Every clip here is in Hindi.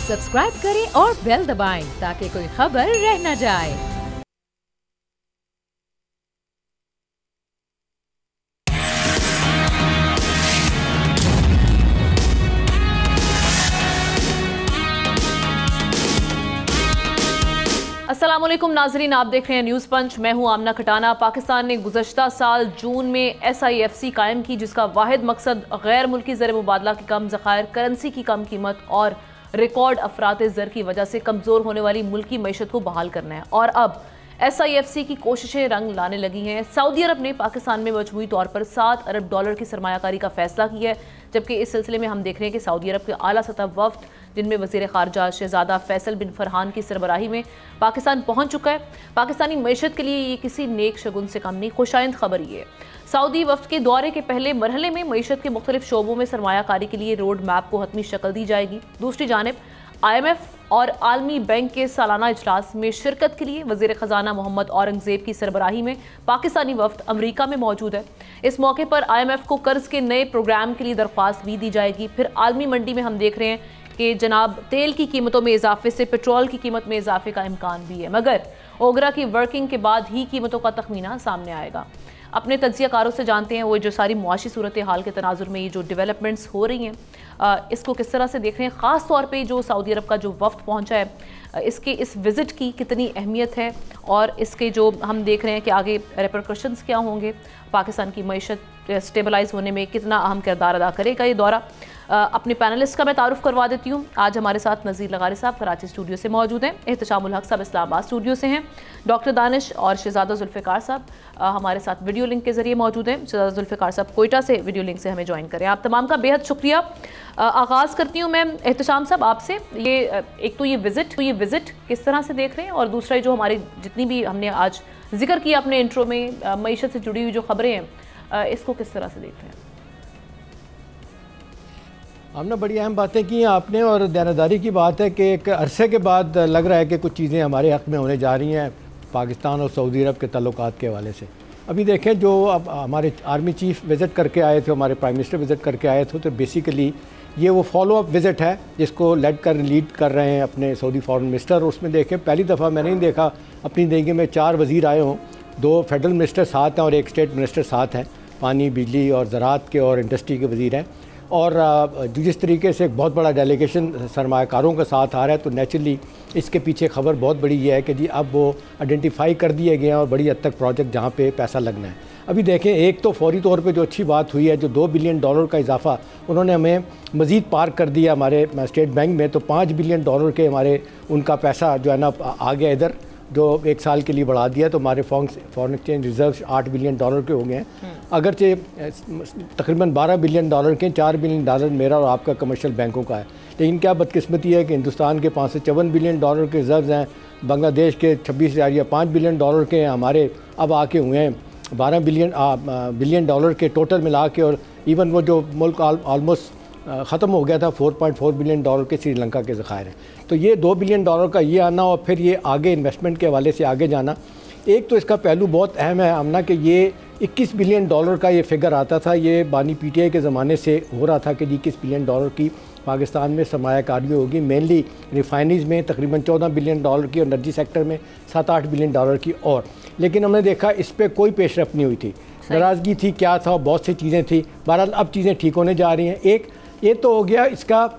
सब्सक्राइब करें और बेल दबाएं ताकि कोई खबर रह न जाए। अस्सलाम वालेकुम नाजरीन, आप देख रहे हैं न्यूज़ पंच। मैं हूं आमना खटाना। पाकिस्तान ने गुज़श्ता साल जून में SIFC कायम की, जिसका वाहिद मकसद गैर मुल्की ज़र मुबादला के कम ज़खायर, करेंसी की कम कीमत और रिकॉर्ड अफरात ज़र की वजह से कमज़ोर होने वाली मुल्की मईशत को बहाल करना है। और अब SIFC की कोशिशें रंग लाने लगी हैं। सऊदी अरब ने पाकिस्तान में मजमूई तौर पर $7 अरब की सरमायाकारी का फैसला किया है, जबकि इस सिलसिले में हम देख रहे हैं कि सऊदी अरब के आला सतह वफ्द, जिनमें वज़ीर ख़ारजा शहज़ादा फैसल बिन फरहान की सरबराही में पाकिस्तान पहुँच चुका है। पाकिस्तानी मईशत के लिए ये किसी नेक शगुन से कम नहीं, खुशाइंद खबर ये है। सऊदी वफ्द के दौरे के पहले मरहले में मईशत के मुख्तलिफ शोबों में सरमायाकारी के लिए रोड मैप को हतमी शक्ल दी जाएगी। दूसरी जानिब IMF और आलमी बैंक के सालाना इजलास में शिरकत के लिए वज़ीर ख़जाना मोहम्मद औरंगज़ेब की सरबराही में पाकिस्तानी वफ्द अमरीका में मौजूद है। इस मौके पर IMF को कर्ज के नए प्रोग्राम के लिए दरख्वास्त भी दी जाएगी। फिर आलमी मंडी में हम देख रहे हैं कि जनाब तेल की कीमतों में इजाफे से पेट्रोल की कीमत में इजाफे का इम्कान भी है, मगर ओगरा की वर्किंग के बाद ही कीमतों का तखमीना सामने आएगा। अपने तज्ज़ियाकारों से जानते हैं वो जो सारी मुआशी सूरत हाल के तनाजुर में ये जो डेवलपमेंट्स हो रही हैं, इसको किस तरह से देख रहे हैं। ख़ास तौर पे जो सऊदी अरब का जो वफ्द पहुंचा है, इसके इस विज़िट की कितनी अहमियत है और इसके जो हम देख रहे हैं कि आगे रेपरकशंस क्या होंगे, पाकिस्तान की मईशत स्टेबलाइज होने में कितना अहम किरदार अदा करेगा ये दौरा। अपने पैनलिस्ट का मैं तारुफ करवा देती हूँ। आज हमारे साथ नज़ीर लगारी साहब कराची स्टूडियो से मौजूद हैं, एहतशामुल हक साहब इस्लामाबाद स्टूडियो से हैं, डॉक्टर दानिश और शहज़ादा जुल्फ़िकार साहब हमारे साथ वीडियो लिंक के ज़रिए मौजूद हैं। शहज़ादा जुल्फ़िकार साहब कोयटा से वीडियो लिंक से हमें ज्वाइन करें। आप तमाम का बेहद शुक्रिया। आगाज़ करती हूँ मैं एहतशाम साहब आपसे। ये एक तो ये विज़िट किस तरह से देख रहे हैं, और दूसरा जो हमारी जितनी भी हमने आज जिक्र किया अपने इंट्रो में मईशत से जुड़ी हुई जो खबरें हैं, इसको किस तरह से देख रहे हैं? हमने बड़ी अहम बातें की आपने, और दायरादारी की बात है कि एक अरसे के बाद लग रहा है कि कुछ चीज़ें हमारे हक़ में होने जा रही हैं पाकिस्तान और सऊदी अरब के ताल्लुकात के हवाले से। अभी देखें, जो अब हमारे आर्मी चीफ़ विज़िट करके आए थे, हमारे प्राइम मिनिस्टर विज़िट करके आए थे, तो बेसिकली ये वो फॉलो अप विज़िट है जिसको लीड कर रहे हैं अपने सऊदी फॉरेन मिनिस्टर। उसमें देखें, पहली दफ़ा मैंने नहीं देखा अपनी ज़िंदगी में 4 वज़ीर आए हों, 2 फेडरल मिनिस्टर साथ हैं और 1 स्टेट मिनिस्टर साथ हैं, पानी, बिजली और ज़राअत के और इंडस्ट्री के वज़ीर हैं। और जिस तरीके से एक बहुत बड़ा डेलीगेशन सरमायाकारों का साथ आ रहा है, तो नेचुरली इसके पीछे खबर बहुत बड़ी ये है कि जी अब वो आइडेंटिफाई कर दिए गए हैं और बड़ी हद तक प्रोजेक्ट जहाँ पे पैसा लगना है। अभी देखें, एक तो फौरी तौर पे जो अच्छी बात हुई है, जो $2 बिलियन का इजाफा उन्होंने हमें मज़ीद पार्क कर दिया हमारे स्टेट बैंक में, तो $5 बिलियन के हमारे उनका पैसा जो है ना आ गया इधर, जो 1 साल के लिए बढ़ा दिया, तो हमारे फॉरेन एक्सचेंज रिजर्व $8 बिलियन के हो गए हैं। अगरचे तकरीबन $12 बिलियन के, $4 बिलियन मेरा और आपका कमर्शियल बैंकों का है। लेकिन क्या बदकिस्मती है कि हिंदुस्तान के 5 से 54 बिलियन के रिजर्व हैं, बांग्लादेश के 26 या $5 बिलियन के हैं, हमारे अब आके हुए हैं $12 बिलियन के टोटल मिला के। और इवन वो जो मुल्क ऑलमोस्ट ख़त्म हो गया था, $4.4 बिलियन के श्रीलंका के ज़खायर हैं। तो ये $2 बिलियन का ये आना और फिर ये आगे इन्वेस्टमेंट के हवाले से आगे जाना, एक तो इसका पहलू बहुत अहम है हमना कि ये $21 बिलियन का ये फिगर आता था, ये बानी PTI के ज़माने से हो रहा था कि $21 बिलियन की पाकिस्तान में सरमायाकारी होगी, मेनली रिफाइनरीज में तकरीबन $14 बिलियन की, और एनर्जी सेक्टर में $7-8 बिलियन की। और लेकिन हमने देखा इस पर कोई पेशरफ नहीं हुई थी, नाराज़गी थी, क्या था, बहुत सी चीज़ें थी। बहरहाल अब चीज़ें ठीक होने जा रही हैं। एक ये तो हो गया इसका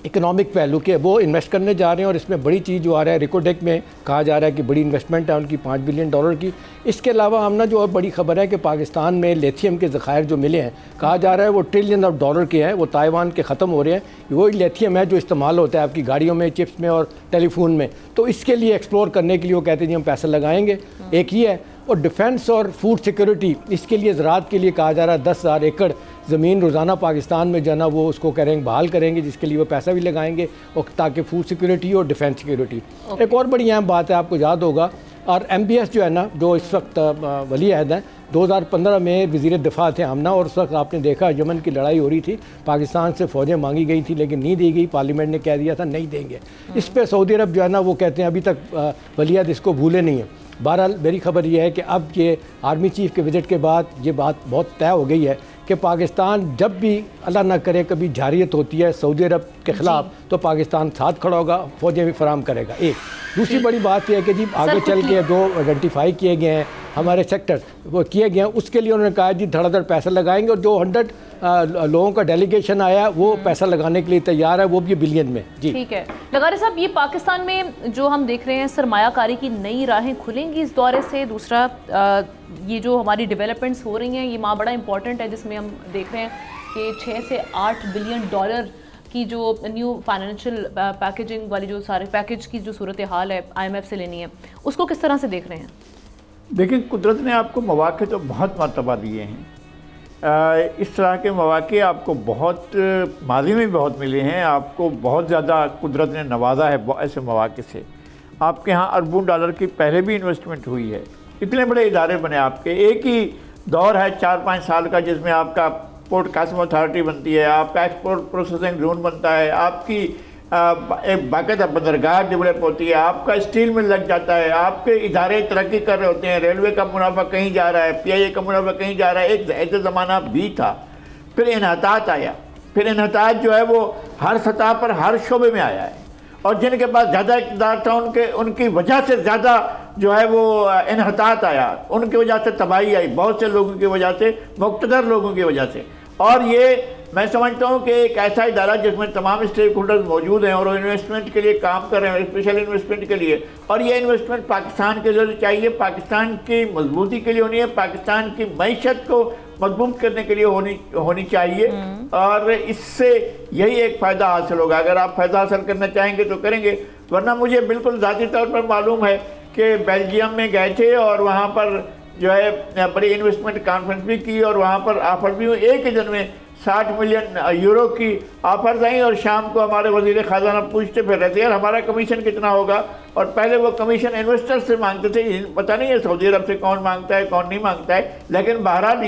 इकोनॉमिक पहलू के, वो इन्वेस्ट करने जा रहे हैं, और इसमें बड़ी चीज़ जो आ रहा है, रिकोडेक में कहा जा रहा है कि बड़ी इन्वेस्टमेंट है उनकी $5 बिलियन की। इसके अलावा हमने जो और बड़ी खबर है कि पाकिस्तान में लिथियम के ज़खायर जो मिले हैं, कहा जा रहा है वो $1 ट्रिलियन के हैं, वो ताइवान के ख़त्म हो रहे हैं। वही लिथियम है जो इस्तेमाल होता है आपकी गाड़ियों में, चिप्स में और टेलीफोन में। तो इसके लिए एक्सप्लोर करने के लिए वो कहते हैं जी हम पैसा लगाएंगे, एक ही है। और डिफेंस और फूड सिक्योरिटी, इसके लिए ज़राअत के लिए कहा जा रहा है 10,000 एकड़ ज़मीन रोज़ाना पाकिस्तान में जो है ना वो उसको करेंगे, बहाल करेंगे, जिसके लिए वो पैसा भी लगाएंगे, और ताकि फूड सिक्योरिटी और डिफेंस सिक्योरिटी। एक और बड़ी अहम बात है, आपको याद होगा, और MBS जो है ना, जो इस वक्त वली अहद हैं, 2015 में वज़ीर दिफा थे हमना, और उस वक्त आपने देखा यमन की लड़ाई हो रही थी, पाकिस्तान से फ़ौजें मांगी गई थी लेकिन नहीं दी गई, पार्लियामेंट ने कह दिया था नहीं देंगे। इस पर सऊदी अरब जो है ना वो कहते हैं अभी तक वली अहद इसको भूले नहीं है। बहरहाल मेरी खबर ये है कि अब ये आर्मी चीफ़ के विज़िट के बाद ये बात बहुत तय हो गई है कि पाकिस्तान जब भी अल्लाह ना करे कभी जारियत होती है सऊदी अरब के ख़िलाफ़ तो पाकिस्तान साथ खड़ा होगा, फ़ौजें भी फराम करेगा। एक दूसरी बड़ी बात यह है कि जी आगे चल के जो आइडेंटिफाई किए गए हैं हमारे सेक्टर वो किए गए हैं, उसके लिए उन्होंने कहा जी धड़ाधड़ पैसा लगाएंगे और जो 100 लोगों का डेलीगेशन आया वो पैसा लगाने के लिए तैयार है, वो भी बिलियन में। जी ठीक है लगारी साहब, ये पाकिस्तान में जो हम देख रहे हैं सरमायाकारी की नई राहें खुलेंगी इस दौरे से। दूसरा ये जो हमारी डेवलपमेंट्स हो रही हैं ये बड़ा इंपॉर्टेंट है, जिसमें हम देख रहे हैं कि 6 से 8 बिलियन डॉलर की जो न्यू फाइनेंशियल पैकेजिंग वाली जो सारे पैकेज की जो सूरत हाल है IMF से लेनी है, उसको किस तरह से देख रहे हैं? देखिए, कुदरत ने आपको मौके तो बहुत मरतबा दिए हैं। इस तरह के मौके आपको बहुत माजी में बहुत मिले हैं, आपको बहुत ज़्यादा कुदरत ने नवाजा है ऐसे मौके से। आपके यहाँ अरबों डॉलर की पहले भी इन्वेस्टमेंट हुई है, इतने बड़े इदारे बने आपके। एक ही दौर है 4-5 साल का जिसमें आपका पोर्ट कासिम अथॉरिटी बनती है, आपका एक्सपोर्ट प्रोसेसिंग जोन बनता है, आपकी एक बाकायदा बंदरगाह डेवलप होती है, आपका स्टील मिल लग जाता है, आपके इदारे तरक्की कर रहे होते हैं, रेलवे का मुनाफा कहीं जा रहा है, PIA का मुनाफा कहीं जा रहा है। एक ऐसा ज़माना भी था, फिर इन्हतात आया, फिर इन्हतात जो है वो हर सतह पर हर शोबे में आया है, और जिनके पास ज़्यादा इक़्तिदार था उनकी वजह से ज़्यादा जो है वो इन्हतात आया, उनकी वजह से तबाही आई, बहुत से लोगों की वजह से, मुक़्तदर लोगों की वजह से। और ये मैं समझता हूँ कि एक ऐसा इदारा जिसमें तमाम स्टेक होल्डर्स मौजूद हैं और वो इन्वेस्टमेंट के लिए काम कर रहे हैं, स्पेशल इन्वेस्टमेंट के लिए, और ये इन्वेस्टमेंट पाकिस्तान के लिए चाहिए, पाकिस्तान की मजबूती के लिए होनी है, पाकिस्तान की मईशत को मजबूत करने के लिए होनी चाहिए, और इससे यही एक फ़ायदा हासिल होगा। अगर आप फ़ायदा हासिल करना चाहेंगे तो करेंगे, वरना मुझे बिल्कुल ज़ाती तौर पर मालूम है कि बेल्जियम में गए थे और वहाँ पर जो है बड़ी इन्वेस्टमेंट कॉन्फ्रेंस भी की और वहाँ पर ऑफर भी हुई। एक ही दिन में 60 मिलियन यूरो की ऑफर्स आई और शाम को हमारे वज़ीर ख़जाना पूछते फिर रहे थे यार हमारा कमीशन कितना होगा, और पहले वो कमीशन इन्वेस्टर से मांगते थे। पता नहीं है सऊदी अरब से कौन मांगता है कौन नहीं मांगता है, लेकिन बहरहाल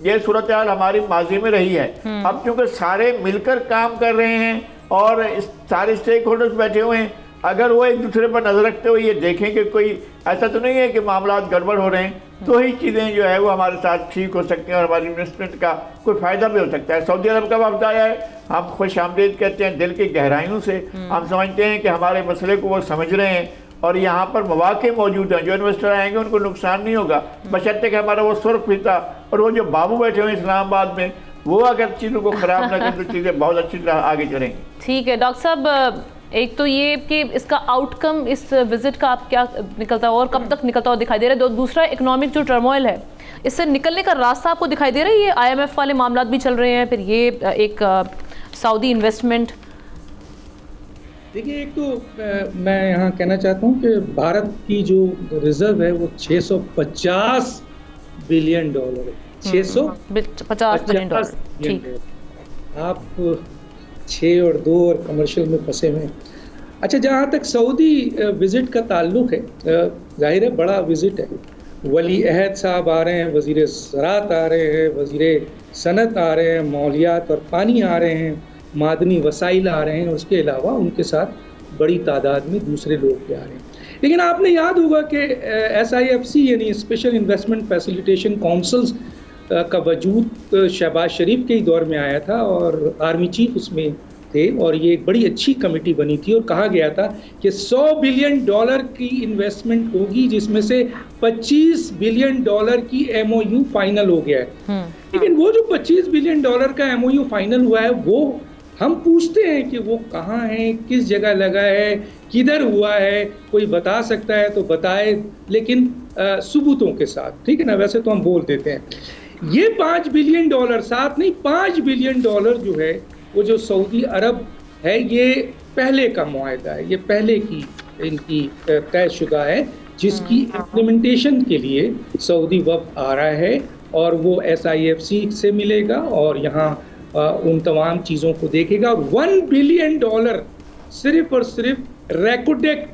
ये सूरत हाल हमारी माजी में रही है। अब चूँकि सारे मिलकर काम कर रहे हैं और सारे स्टेक होल्डर्स बैठे हुए हैं, अगर वो एक दूसरे पर नज़र रखते हुए ये देखें कि कोई ऐसा तो नहीं है कि मामला गड़बड़ हो रहे हैं, तो ही चीज़ें जो है वो हमारे साथ ठीक हो सकती हैं और हमारी इन्वेस्टमेंट का कोई फ़ायदा भी हो सकता है। सऊदी अरब का वफ़द आया है, हम खुश आमदीद कहते हैं दिल की गहराइयों से। हम समझते हैं कि हमारे मसले को वो समझ रहे हैं और यहाँ पर मौके मौजूद हैं, जो इन्वेस्टर आएंगे उनको नुकसान नहीं होगा, बशर्ते कि हमारा वो सुर्ख फीता और वो जो बाबू बैठे हुए इस्लामाबाद में वो अगर चीज़ों को ख़राब ना करें तो चीज़ें बहुत अच्छी तरह आगे चलेंगी। ठीक है डॉक्टर साहब, एक तो ये कि इसका आउटकम इस विजिट का आप क्या निकलता है और कब तक निकलता हुआ दिखाई दे रहा है, दूसरा इकोनॉमिक जो टर्मोइल है इससे निकलने का रास्ता आपको दिखाई दे रहा है? ये IMF वाले मामला भी चल रहे हैं, फिर ये एक सऊदी इन्वेस्टमेंट। देखिए, एक तो मैं यहाँ कहना चाहता हूँ कि भारत की जो रिजर्व है वो 650 बिलियन डॉलर है। 650 बिलियन डॉलर। आप 6 और 2 और कमर्शियल में फंसे हुए हैं। अच्छा, जहाँ तक सऊदी विज़िट का ताल्लुक़ है, जाहिर है बड़ा विज़िट है। वली अहद साहब आ रहे हैं, वज़ीर ज़राअत आ रहे हैं, वज़ीर सनत आ रहे हैं, मौलियात और पानी आ रहे हैं, मादनी वसाइल आ रहे हैं, उसके अलावा उनके साथ बड़ी तादाद में दूसरे लोग भी आ रहे हैं। लेकिन आपने याद होगा कि SIFC यानी स्पेशल इन्वेस्टमेंट फैसिलिटेशन काउंसिल्स का वजूद शहबाज शरीफ के ही दौर में आया था और आर्मी चीफ उसमें थे, और ये एक बड़ी अच्छी कमेटी बनी थी और कहा गया था कि 100 बिलियन डॉलर की इन्वेस्टमेंट होगी, जिसमें से 25 बिलियन डॉलर की MOU फाइनल हो गया है। लेकिन वो जो 25 बिलियन डॉलर का MOU फाइनल हुआ है, वो हम पूछते हैं कि वो कहाँ है, किस जगह लगा है, किधर हुआ है, कोई बता सकता है तो बताए, लेकिन सबूतों के साथ, ठीक है ना। वैसे तो हम बोल देते हैं। ये 5 बिलियन डॉलर, साथ नहीं 5 बिलियन डॉलर जो है वो जो सऊदी अरब है, ये पहले का मुआहदा है, ये पहले की इनकी तयशुदा है, जिसकी इम्प्लीमेंटेशन के लिए सऊदी वफ़द आ रहा है और वो SIFC से मिलेगा और यहाँ उन तमाम चीज़ों को देखेगा। और 1 बिलियन डॉलर सिर्फ और सिर्फ रेकोडेक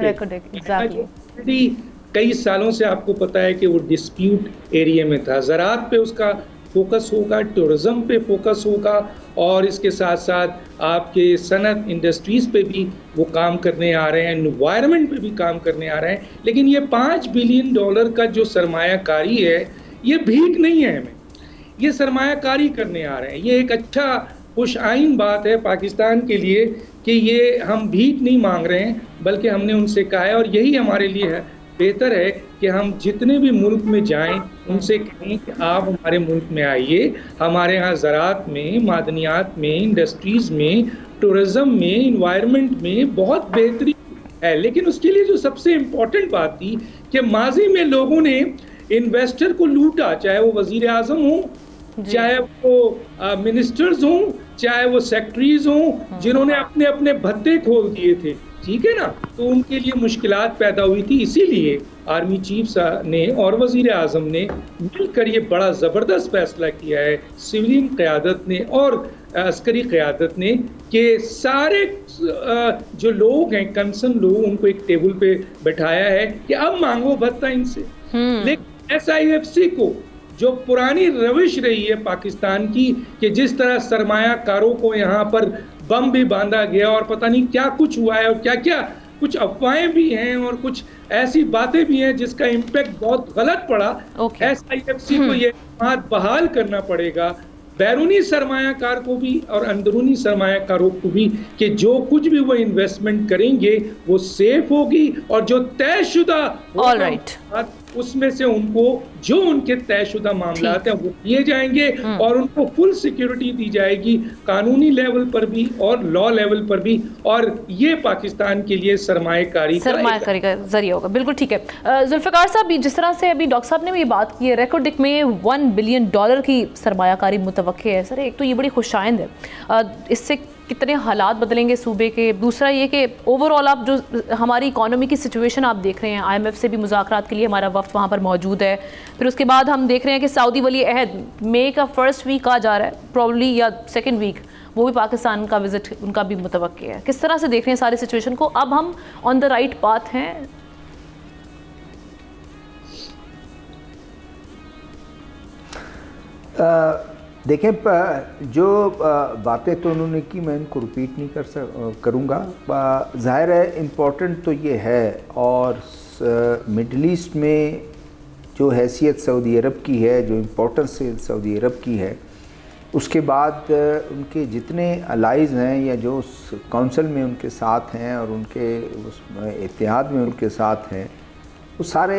कई सालों से आपको पता है कि वो डिस्प्यूट एरिया में था। ज़राअत पे उसका फोकस होगा, टूरिज़्म पे फोकस होगा, और इसके साथ साथ आपके सनत इंडस्ट्रीज़ पे भी वो काम करने आ रहे हैं, एनवायरनमेंट पे भी काम करने आ रहे हैं। लेकिन ये 5 बिलियन डॉलर का जो सरमायाकारी है, ये भीख नहीं है हमें, ये सरमायाकारी करने आ रहे हैं। ये एक अच्छा खुश आइन बात है पाकिस्तान के लिए कि ये हम भीख नहीं मांग रहे हैं, बल्कि हमने उनसे कहा है, और यही हमारे लिए है बेहतर है कि हम जितने भी मुल्क में जाएं उनसे कहें कि आप हमारे मुल्क में आइए, हमारे यहाँ ज़राअत में, मादनियात में, इंडस्ट्रीज़ में, टूरिज़्म में, इन्वायरमेंट में बहुत बेहतरी है। लेकिन उसके लिए जो सबसे इम्पोर्टेंट बात थी कि माजी में लोगों ने इन्वेस्टर को लूटा, चाहे वो वज़ीर आज़म हो, चाहे वो मिनिस्टर्स हों, चाहे वो सेक्रेटरीज हों, जिन्होंने अपने अपने भत्ते खोल दिए थे, ठीक है ना। तो उनके लिए मुश्किलात पैदा हुई थी। इसीलिए आर्मी चीफ ने और वजीर आजम ने मिलकर ये बड़ा ज़बरदस्त फैसला किया है, सिविलियन क़यादत ने और अस्करी क़यादत ने, कि सारे जो लोग हैं कंसर्न लोग, उनको एक टेबल पे बैठाया है कि अब मांगो भत्ता इनसे। लेकिन SIFC को जो पुरानी रविश रही है पाकिस्तान की, कि जिस तरह सरमायाकारों को यहाँ पर बम भी बांधा गया और पता नहीं क्या कुछ हुआ है, और क्या क्या कुछ अफवाहें भी हैं और कुछ ऐसी बातें भी हैं जिसका इम्पैक्ट बहुत गलत पड़ा। SIFC को ये बात बहाल करना पड़ेगा, बैरूनी सरमायाकार को भी और अंदरूनी सरमायाकारों को भी, कि जो कुछ भी वो इन्वेस्टमेंट करेंगे वो सेफ होगी, और जो तयशुदा उसमें से उनको जो उनके तयशुदा मामलात हैं वो दिए जाएंगे, और उनको फुल सिक्योरिटी दी जाएगी कानूनी लेवल पर भी और लॉ लेवल पर भी, और ये पाकिस्तान के लिए सरमायाकारी का जरिया होगा। बिल्कुल ठीक है जुल्फ़िकार साहब, जिस तरह से अभी डॉक्टर साहब ने भी बात की है, रिकॉर्ड में $1 बिलियन की सरमायाकारी मुतवक्के है। सर, एक तो ये बड़ी खुशाइंद है, इससे कितने हालात बदलेंगे सूबे के। दूसरा ये कि ओवरऑल आप जो हमारी इकॉनमी की सिचुएशन आप देख रहे हैं, IMF से भी मुज़ाकरात के लिए हमारा वफ्द वहाँ पर मौजूद है। फिर उसके बाद हम देख रहे हैं कि सऊदी वली अहद मई का फर्स्ट वीक आ जा रहा है प्रॉब्ली, या सेकेंड वीक, वो भी पाकिस्तान का विजिट उनका भी मुतवक्के है। किस तरह से देख रहे हैं सारी सिचुएशन को? अब हम ऑन द राइट पाथ हैं? देखें, जो बातें तो उन्होंने की मैं इनको रिपीट नहीं करूँगा। ज़ाहिर है इम्पोर्टेंट तो ये है, और मिडल ईस्ट में जो हैसियत सऊदी अरब की है, जो इम्पोर्टेंस सऊदी अरब की है, उसके बाद उनके जितने अलाइज़ हैं या जो उस काउंसिल में उनके साथ हैं और उनके उस इत्तेहाद में उनके साथ हैं, वो सारे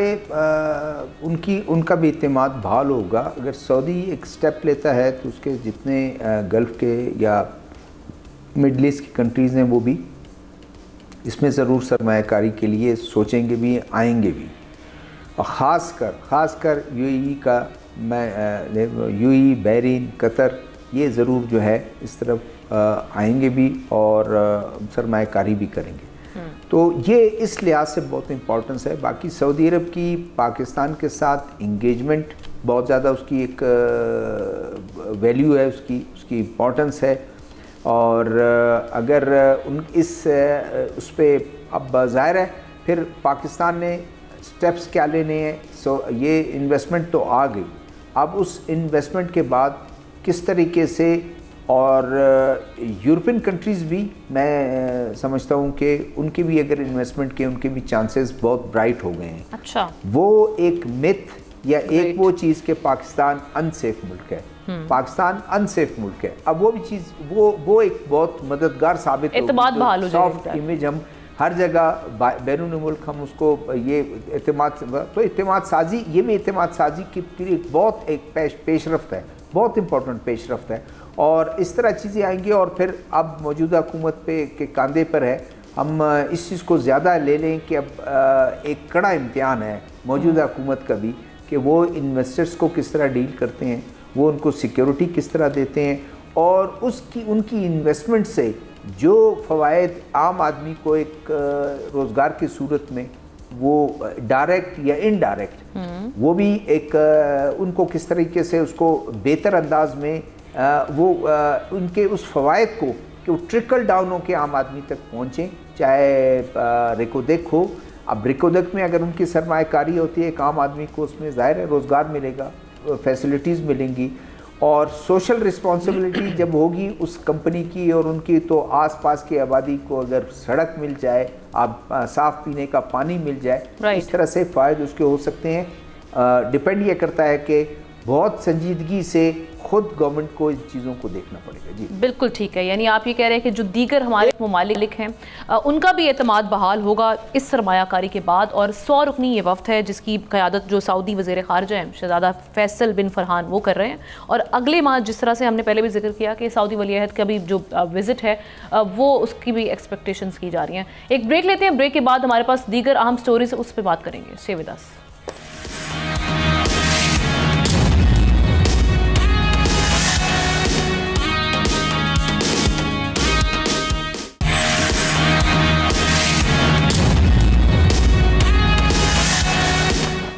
उनका भी इत्तेमाद बहाल होगा। अगर सऊदी एक स्टेप लेता है तो उसके जितने गल्फ़ के या मिडल ईस्ट की कंट्रीज़ हैं वो भी इसमें ज़रूर सरमायाकारी के लिए सोचेंगे भी, आएंगे भी। और ख़ासकर UAE का, मैं UAE, बहरीन, कतर, ये ज़रूर जो है इस तरफ आएंगे भी और सरमायाकारी भी करेंगे। तो ये इस लिहाज से बहुत इम्पोर्टेंस है। बाकी सऊदी अरब की पाकिस्तान के साथ इंगेजमेंट बहुत ज़्यादा, उसकी एक वैल्यू है, उसकी इम्पोर्टेंस है। और अगर उस पर अब ज़ाहिर है फिर पाकिस्तान ने स्टेप्स क्या लेने हैं। ये इन्वेस्टमेंट तो आ गई, अब उस इन्वेस्टमेंट के बाद किस तरीके से, और यूरोपियन कंट्रीज़ भी मैं समझता हूँ कि उनके भी अगर इन्वेस्टमेंट के उनके भी चांसेस बहुत ब्राइट हो गए हैं। अच्छा, वो एक मिथ या एक वो चीज़ कि पाकिस्तान अनसेफ मुल्क है, पाकिस्तान अनसेफ मुल्क है, अब वो भी चीज़ वो एक बहुत मददगार साबित हो, सॉफ्ट इमेज हम हर जगह बैरून मुल्क हम उसको ये इत्तेमाद साजी, ये भी इत्तेमाद साजी की बहुत एक पेशरफ्त है, बहुत इंपॉर्टेंट पेशरफ्त है। और इस तरह चीज़ें आएंगी, और फिर अब मौजूदा हुकूमत के कांधे पर है हम इस चीज़ को ज़्यादा ले लें कि अब एक कड़ा इम्तिहान है मौजूदा हुकूमत का भी, कि वो इन्वेस्टर्स को किस तरह डील करते हैं, वो उनको सिक्योरिटी किस तरह देते हैं, और उनकी इन्वेस्टमेंट से जो फ़वाइद आम आदमी को एक रोज़गार की सूरत में, वो डायरेक्ट या इनडायरेक्ट, वो भी एक उनको किस तरीके से उसको बेहतर अंदाज में उनके उस फ़वाइद को कि वो ट्रिकल डाउन हो के आम आदमी तक पहुँचें, चाहे रिकोदेक हो। अब रिकोदेक में अगर उनकी सरमायाकारी होती है, एक आम आदमी को उसमें ज़ाहिर है रोज़गार मिलेगा, फैसिलिटीज़ मिलेंगी, और सोशल रिस्पॉन्सिबिलिटी जब होगी उस कंपनी की और उनकी, तो आसपास की आबादी को अगर सड़क मिल जाए, आप साफ़ पीने का पानी मिल जाए, इस तरह से फ़ायदे उसके हो सकते हैं। डिपेंड ये करता है कि बहुत संजीदगी से खुद गवर्नमेंट को इन चीज़ों को देखना पड़ेगा। जी बिल्कुल ठीक है, यानी आप ये कह रहे हैं कि जो दीगर हमारे ममालिक हैं उनका भी एतमाद बहाल होगा इस सरमायाकारी के बाद। और 100 रुकनी ये वफ्द है जिसकी क़यादत जो सऊदी वज़ीर ख़ारिजा हैं शहज़ादा फैसल बिन फरहान वो कर रहे हैं। और अगले माह जिस तरह से हमने पहले भी जिक्र किया कि सऊदी वली अहद का भी जो विज़िट है वो उसकी भी एक्सपेक्टेशंस की जा रही हैं। एक ब्रेक लेते हैं, ब्रेक के बाद हमारे पास दीगर अहम स्टोरीज उस पर बात करेंगे। Stay with us.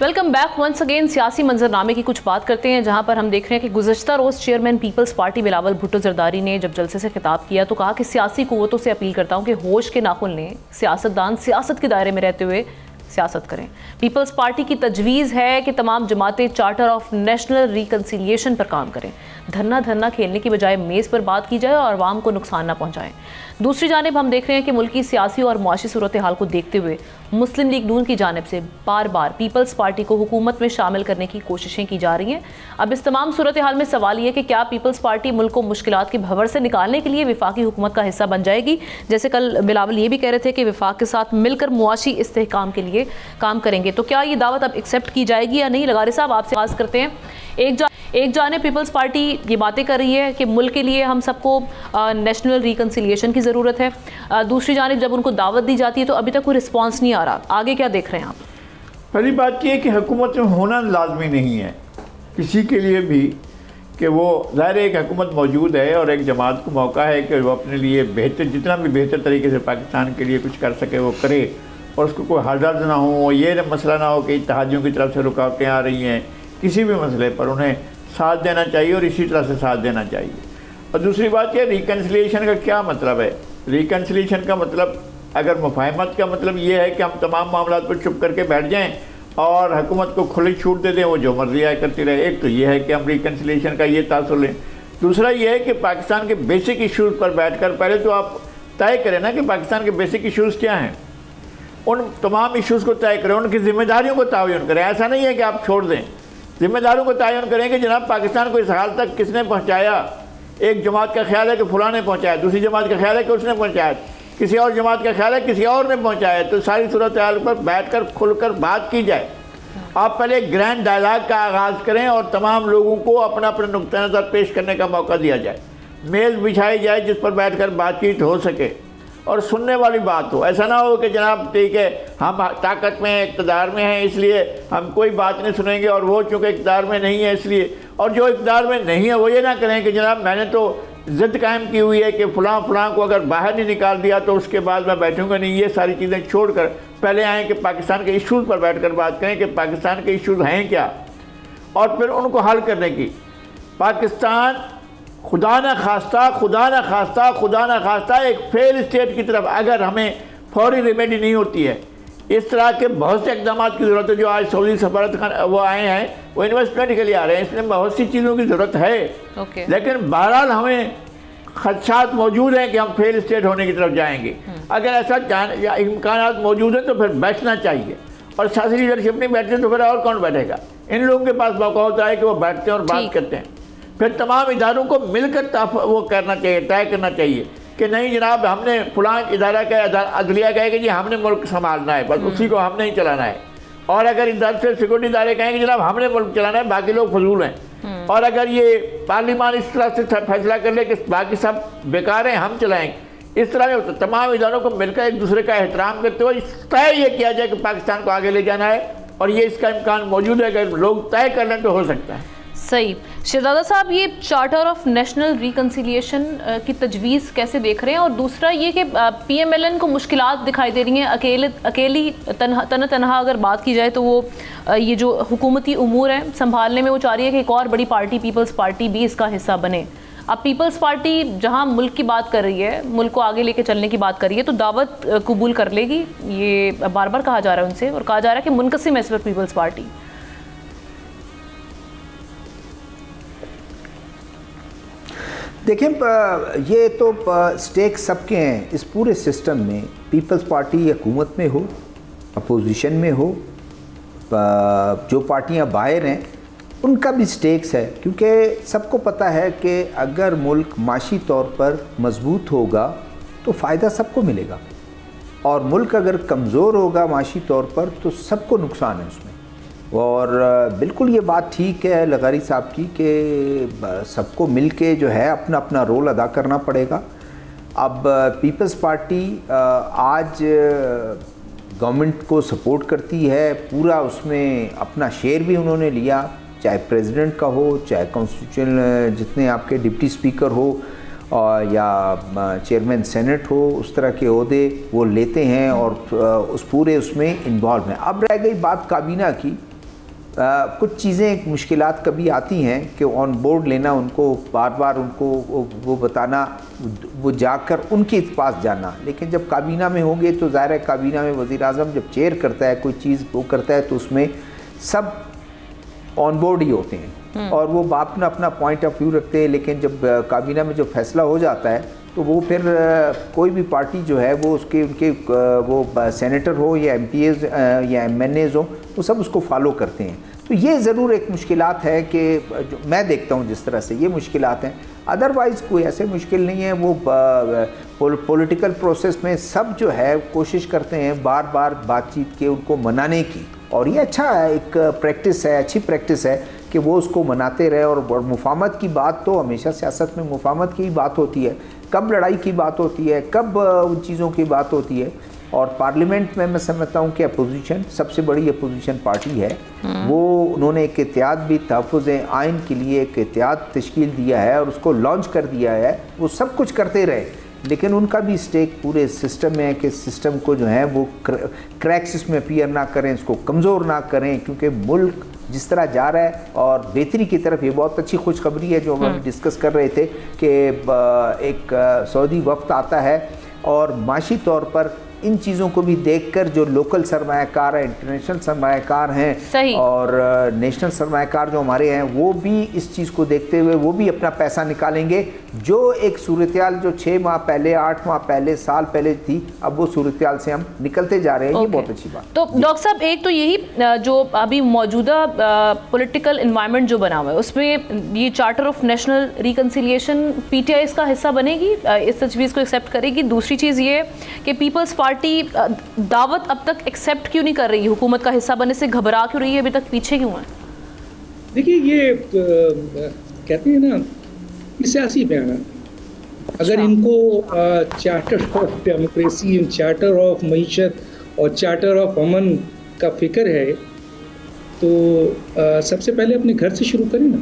Welcome back once again. सियासी मंजरनामे की कुछ बात करते हैं, जहां पर हम देख रहे हैं कि गुज़श्ता रोज़ chairman Peoples Party Bilawal Bhutto Zardari ने जब जलसे से खिताब किया तो कहा कि सियासी कुव्वतों से अपील करता हूं कि होश के नाखुन लें, सियासतदान सियासत के दायरे में रहते हुए सियासत करें। पीपल्स पार्टी की तजवीज़ है कि तमाम जमातें चार्टर ऑफ नेशनल रिकन्सिलिएशन पर काम करें, धरना खेलने की बजाय मेज़ पर बात की जाए और आवाम को नुकसान ना पहुँचाएँ। दूसरी जानिब हम देख रहे हैं कि मुल्की सियासी और मुआशी सूरत हाल को देखते हुए मुस्लिम लीग नून की जानिब से बार बार पीपल्स पार्टी को हुकूमत में शामिल करने की कोशिशें की जा रही हैं। अब इस तमाम सूरत हाल में सवाल ये कि क्या पीपल्स पार्टी मुल्क को मुश्किलात के भंवर से निकालने के लिए विफाकी हुकूमत का हिस्सा बन जाएगी। जैसे कल बिलावल ये भी कह रहे थे कि विफाक के साथ मिलकर मुआशी इस्तेहकाम के लिए काम करेंगे, तो क्या ये दावत अब एक्सेप्ट की जाएगी या नहीं। लगारी साहब आपसे बात करते हैं। एक जानिब पीपल्स पार्टी ये बातें कर रही है कि मुल्क के लिए हम सबको नेशनल रिकन्सिलिएशन की ज़रूरत है, दूसरी जानिब जब उनको दावत दी जाती है तो अभी तक कोई रिस्पांस नहीं आ रहा। आगे क्या देख रहे हैं आप? पहली बात यह है कि हुकूमत में होना लाजमी नहीं है किसी के लिए भी कि वो ज़ाहिर एक हुकूमत मौजूद है और एक जमात को मौका है कि वो अपने लिए बेहतर जितना भी बेहतर तरीके से पाकिस्तान के लिए कुछ कर सके वो करे और उसको कोई हर्डल्स ना हो, ये मसला ना हो कि इत्तेहादियों की तरफ से रुकावटें आ रही हैं। किसी भी मसले पर उन्हें साथ देना चाहिए और इसी तरह से साथ देना चाहिए। और दूसरी बात यह रिकन्सिलिएशन का क्या मतलब है। रिकन्सिलिएशन का मतलब अगर मुफाहमत का मतलब ये है कि हम तमाम मामलों पर चुप करके बैठ जाएं और हुकूमत को खुली छूट दे दें, वो जो मर्जी आए करती रहे। एक तो ये है कि हम रिकन्सिलिएशन का ये तासुर लें। दूसरा ये है कि पाकिस्तान के बेसिक इश्यूज़ पर बैठकर पहले तो आप तय करें ना कि पाकिस्तान के बेसिक इश्यूज़ क्या हैं, उन तमाम इश्यूज़ को तय करें, उनकी जिम्मेदारियों को तयन करें। ऐसा नहीं है कि आप छोड़ दें, जिम्मेदारों को तयन करें कि जनाब पाकिस्तान को इस हाल तक किसने पहुँचाया। एक जमात का ख्याल है कि फ़लाँ ने पहुँचाया, दूसरी जमात का ख्याल है कि उसने पहुँचाया, किसी और जमात का ख्याल है किसी और ने पहुँचाया। तो सारी सूरत हाल पर बैठकर खुलकर बात की जाए। आप पहले ग्रैंड डायलॉग का आगाज़ करें और तमाम लोगों को अपना अपना नुक्ता नज़र पेश करने का मौका दिया जाए, मेज़ बिछाई जाए जिस पर बैठकर बातचीत हो सके और सुनने वाली बात हो। ऐसा ना हो कि जनाब ठीक है हम ताकत में इक़्तिदार में हैं इसलिए हम कोई बात नहीं सुनेंगे और वो चूँकि इक़्तिदार में नहीं है इसलिए, और जो इक़्तिदार में नहीं है वो ये ना करें कि जनाब मैंने तो ज़िद कायम की हुई है कि फ़लाँ को अगर बाहर नहीं निकाल दिया तो उसके बाद मैं बैठूंगा नहीं। ये सारी चीज़ें छोड़कर पहले आएँ कि पाकिस्तान के इश्यूज़ पर बैठकर बात करें कि पाकिस्तान के इश्यूज़ हैं क्या और फिर उनको हल करने की। पाकिस्तान खुदा न खास्ता एक फेल स्टेट की तरफ अगर हमें फौरी रेमेडी नहीं होती है, इस तरह के बहुत से इक़दाम की ज़रूरत है। जो आज सऊदी सफारत खान वो आए हैं वो इन्वेस्टमेंट के लिए आ रहे हैं, इसमें बहुत सी चीज़ों की ज़रूरत है। लेकिन बहरहाल हमें खदशात मौजूद हैं कि हम फेल स्टेट होने की तरफ जाएंगे। अगर ऐसा इम्कान मौजूद है तो फिर बैठना चाहिए, और सियासी लीडरशिप नहीं बैठते तो फिर और कौन बैठेगा। इन लोगों के पास मौका होता है कि वो बैठते हैं और बात करते हैं। फिर तमाम इदारों को मिलकर वो करना चाहिए, तय करना चाहिए कि नहीं जनाब हमने फलां इदारा का अदलिया कहे कि जी हमने मुल्क संभालना है, बस उसी को हमने ही चलाना है। और अगर इधर से सिक्योरिटी इदारे कहेंगे जनाब हमने मुल्क चलाना है, बाकी लोग फजूल हैं। और अगर ये पार्लियामान इस तरह से फैसला कर ले कि बाकी सब बेकार हैं हम चलाएंगे, इस तरह में तमाम इदारों को मिलकर एक दूसरे का एहतराम करते हुए तय ये किया जाए कि पाकिस्तान को आगे ले जाना है, और ये इसका इम्कान मौजूद है। अगर लोग तय कर लें तो हो सकता है। सही। शहजादा साहब, ये चार्टर ऑफ नेशनल रिकन्सिलिएशन की तजवीज़ कैसे देख रहे हैं? और दूसरा ये कि PMLN को मुश्किलात दिखाई दे रही हैं, अकेली तनहा अगर बात की जाए तो वो ये जो हुकूमती उमूर हैं संभालने में वो चाह रही है कि एक और बड़ी पार्टी पीपल्स पार्टी भी इसका हिस्सा बने। अब पीपल्स पार्टी जहां मुल्क की बात कर रही है, मुल्क को आगे लेके चलने की बात कर रही है, तो दावत कबूल कर लेगी? ये बार बार कहा जा रहा है उनसे, और कहा जा रहा है कि मुनक़सिम है इस पर पीपल्स पार्टी। देखिए ये तो स्टेक सबके हैं इस पूरे सिस्टम में। पीपल्स पार्टी हुकूमत में हो, अपोजिशन में हो, जो पार्टियां बाहर हैं उनका भी स्टेक्स है, क्योंकि सबको पता है कि अगर मुल्क माशी तौर पर मजबूत होगा तो फ़ायदा सबको मिलेगा, और मुल्क अगर कमज़ोर होगा माशी तौर पर तो सबको नुकसान है उसमें। और बिल्कुल ये बात ठीक है लगारी साहब की कि सबको मिल के जो है अपना अपना रोल अदा करना पड़ेगा। अब पीपल्स पार्टी आज गवर्नमेंट को सपोर्ट करती है, पूरा उसमें अपना शेयर भी उन्होंने लिया, चाहे प्रेसिडेंट का हो, चाहे कॉन्स्टिट्यूशन जितने आपके डिप्टी स्पीकर हो या चेयरमैन सेनेट हो, उस तरह के ओहदे वो लेते हैं और उस पूरे उसमें इन्वॉल्व हैं। अब रह गई बात काबीना की, कुछ चीज़ें मुश्किलात कभी आती हैं कि ऑन बोर्ड लेना, उनको बार बार उनको वो बताना, वो जाकर उनके पास जाना, लेकिन जब काबीना में होंगे तो ज़ाहिर है काबीना में वज़ीर आज़म जब चेयर करता है कोई चीज़ वो करता है तो उसमें सब ऑन बोर्ड ही होते हैं और वो अपना अपना पॉइंट ऑफ व्यू रखते हैं। लेकिन जब काबीना में जो फैसला हो जाता है तो वो फिर कोई भी पार्टी जो है वो उनके वो सेनेटर हो या MPs या MNAs हो, वो सब उसको फॉलो करते हैं। तो ये ज़रूर एक मुश्किलात है कि जो मैं देखता हूँ जिस तरह से ये मुश्किलात हैं, अदरवाइज़ कोई ऐसे मुश्किल नहीं है। वो पॉलिटिकल प्रोसेस में सब जो है कोशिश करते हैं बार बार बातचीत के उनको मनाने की, और ये अच्छा है, एक प्रैक्टिस है, अच्छी प्रैक्टिस है कि वो उसको मनाते रहे। और मुफाहमत की बात तो हमेशा सियासत में मुफाहमत की बात होती है, कब लड़ाई की बात होती है, कब उन चीज़ों की बात होती है। और पार्लियामेंट में मैं समझता हूँ कि अपोजिशन सबसे बड़ी अपोजिशन पार्टी है, वो उन्होंने एक इत्तेहाद भी तहफ़्फ़ुज़ आइन के लिए एक इत्तेहाद तश्कील दिया है और उसको लॉन्च कर दिया है। वो सब कुछ करते रहे, लेकिन उनका भी स्टेक पूरे सिस्टम में है कि सिस्टम को जो है वो क्रैक्स इसमें अपीयर ना करें, इसको कमज़ोर ना करें, क्योंकि मुल्क जिस तरह जा रहा है और बेहतरी की तरफ, ये बहुत अच्छी खुशखबरी है जो हम डिस्कस कर रहे थे कि एक सऊदी वफ्द आता है और माशी तौर पर इन चीज़ों को भी देखकर जो लोकल सरमायाकार हैं, इंटरनेशनल सरमायाकार हैं और नेशनल सरमायाकार जो हमारे हैं, वो भी इस चीज़ को देखते हुए वो भी अपना पैसा निकालेंगे। जो एक सूरत-ए-हाल जो 6 माह पहले, 8 माह पहले, साल पहले थी, अब वो सूरत-ए-हाल से हम निकलते जा रहे हैं। ये बहुत अच्छी बात। तो डॉक्टर साहब, एक तो यही जो अभी मौजूदा पॉलिटिकल इन्वायरमेंट जो बना हुआ है उसमें ये charter of national reconciliation PTI इसका हिस्सा बनेगी, इस तजवीज़ को एक्सेप्ट करेगी। दूसरी चीज़ ये कि पीपल्स पार्टी दावत अब तक एक्सेप्ट क्यों नहीं कर रही, हुकूमत का हिस्सा बनने से घबरा क्यों रही है, अभी तक पीछे क्यों है? देखिए, ये कहते हैं ना सियासी बयान, अगर इनको charter of democracy, charter of मईशत और चार्टर ऑफ अमन का फिक्र है तो सबसे पहले अपने घर से शुरू करें ना।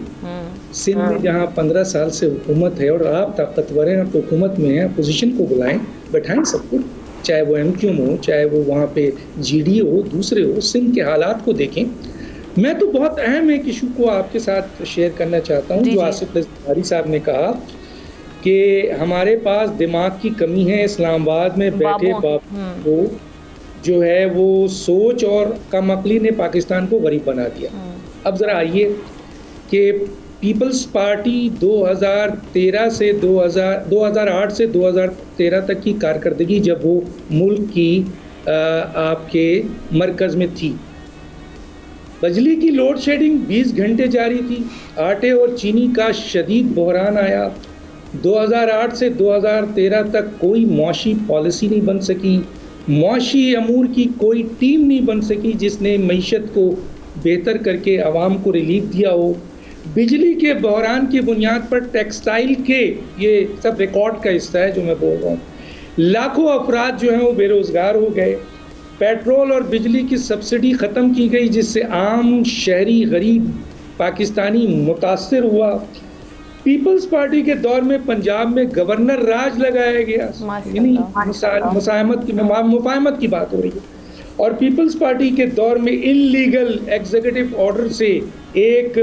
सिंध में जहाँ 15 साल से हुकूमत है और आप ताकतवर हैं, आप तो हुकूमत में हैं, अपोजिशन को बुलाएं, बैठाएं सबको, चाहे वो MQM हो, चाहे वो वहाँ पे GD हो, दूसरे हो, सिंध के हालात को देखें। मैं तो बहुत अहम एक इशू को आपके साथ शेयर करना चाहता हूँ, जो आसिफ ज़रदारी साहब ने कहा कि हमारे पास दिमाग की कमी है। इस्लामाबाद में बैठे बाबू को जो है वो सोच और कम अक्ली ने पाकिस्तान को गरीब बना दिया। अब ज़रा आइए कि पीपल्स पार्टी 2008 से 2013 तक की कारकर्दगी, जब वो मुल्क की आपके मरकज़ में थी, बिजली की लोड शेडिंग 20 घंटे जारी थी, आटे और चीनी का शदीद बहरान आया। 2008 से 2013 तक कोई मौशी पॉलिसी नहीं बन सकी, मौशी अमूर की कोई टीम नहीं बन सकी जिसने मईशत को बेहतर करके आवाम को रिलीफ दिया हो। बिजली के बहरान की बुनियाद पर टेक्सटाइल के, ये सब रिकॉर्ड का हिस्सा है जो मैं बोल रहा हूँ, लाखों अफराद जो हैं वो बेरोज़गार हो गए। पेट्रोल और बिजली की सब्सिडी ख़त्म की गई जिससे आम शहरी गरीब पाकिस्तानी मुतासर हुआ। पीपल्स पार्टी के दौर में पंजाब में गवर्नर राज लगाया गया, मुफाहमत की बात हो रही है। और पीपल्स पार्टी के दौर में इल्लीगल एग्जीक्यूटिव ऑर्डर से एक